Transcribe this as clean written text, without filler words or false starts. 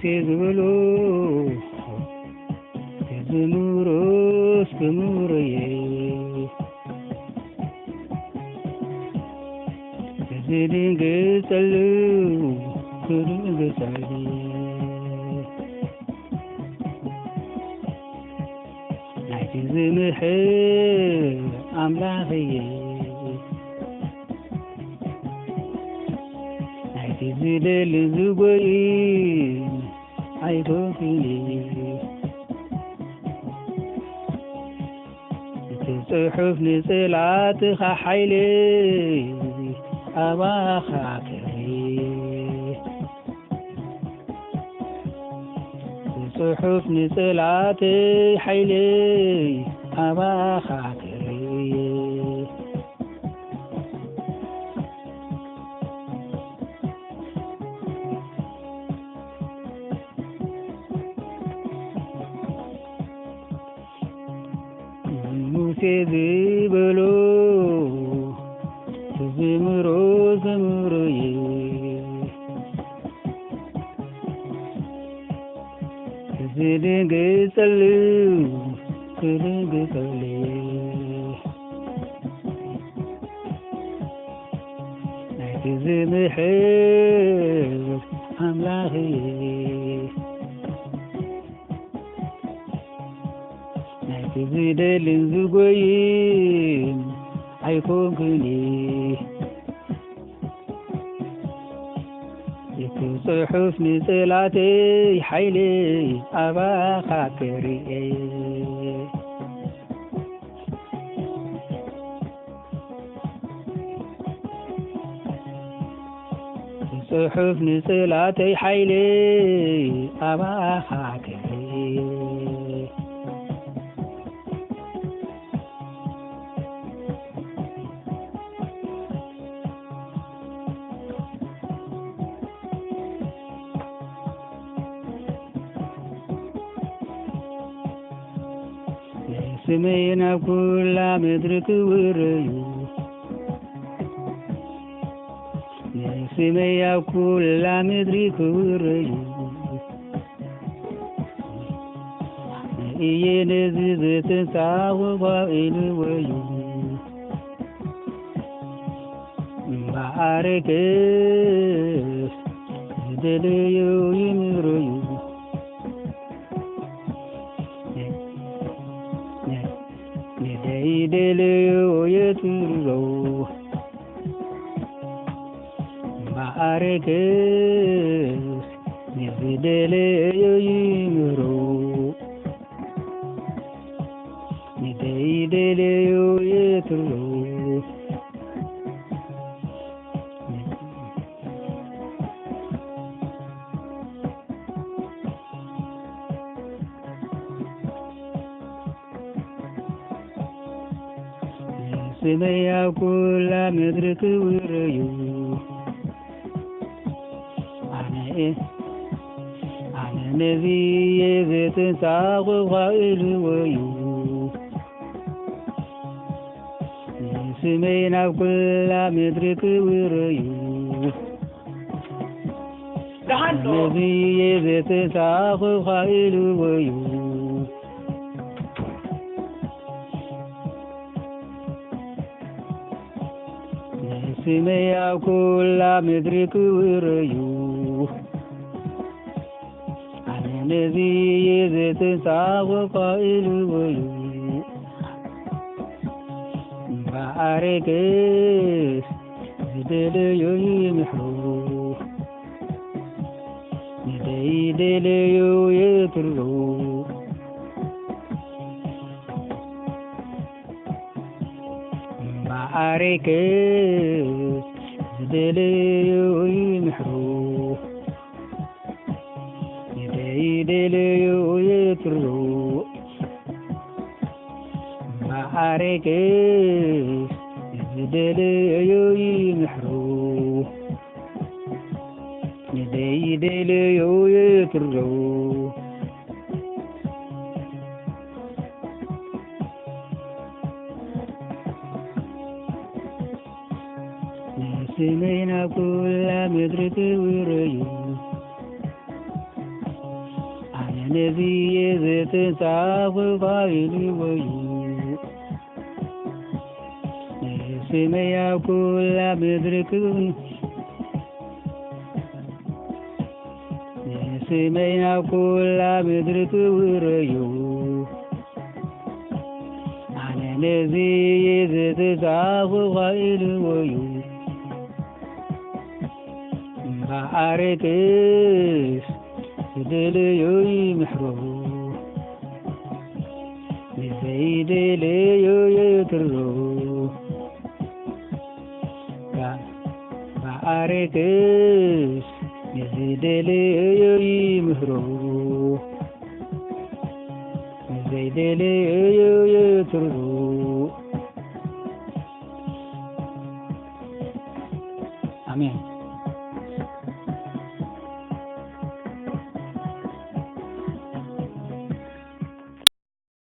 ሲዝብሉ ዝምሮ እስከምሮዬ ዝድንግጸሉ ክድንግጸል ናይቲ ዝምሕር ኣምላኸየ ናይቲ ዝደሊ ዝጐይ ኣይኮንኩኒ እቲ ጽሑፍ ንጽላትኻ ሓይሊ ኣባኻ ክሪ ጽሑፍ ንጽላትይ ሓይሊ ኣባኻ ክሪ ሙሴ ዝበሎ ዝምሮ ዘምሮዬ ዝድንግጸሉ ክድንግጸል ናይቲ ዝምሕር ኣምላኸየ ናይቲ ዝደልን ዝጐይን ኣይኮንኩኒ እቲ ጽሑፍ ንጽላተይ ሓይሊ ኣባኻ ክሪኤ ጽሑፍ ንጽላተይ ሓይሊ ኣባኻ ክሪኤ ስመይ ናብ ኩላ ምድሪ ክውረዩ ስመይ ኣብ ኩላ ምድሪ ክውረዩ እየ ነዚ ዘተንሳኽኳኢልወዩ እምበኣረከስ ዝደለዩ ይምረዩ ንደይደለዩ የትረው እምበኣረከስ ንዝደለዩ ይምረው ንደይደለዩ የትረው ስመይ ኣብ ኩላ ምድሪ ክውረዩ ኣነ ነቢየ ዘተንሳኽኳ ኢልወዩ ስመይ ናብ ኩላ ምድሪ ክውረዩ ነቢየ ዘተንሳኽኳ ኢልወዩ ስመይ ኣብ ኩላ ምድሪ ክውረዩ ኣነ ነቢየ ዘተንሳኽኳ ኢልወዩ እምበኣረከስ ዝደለዩ ይምሕሩ ንደይደለዩ የትረው እምበኣረከስ ዝደለዩ ይምሕሩ ንደይደለዩ የትረው እምበኣረከስ ዝደለዩ ይምሕሩ ንደይደለዩ የትረው ስመይ ናብ ኩላ ምድሪ ክውረዩ نبي زتنصاف قائل ويو سميا كل مدركون سميا كل مدرك وريو أنا نبي زتنصاف قائل ويو عاركس دليوي محرو زيد ليوي ترو عاركس زيد ليوي محرو زيد ليوي ترو آمين.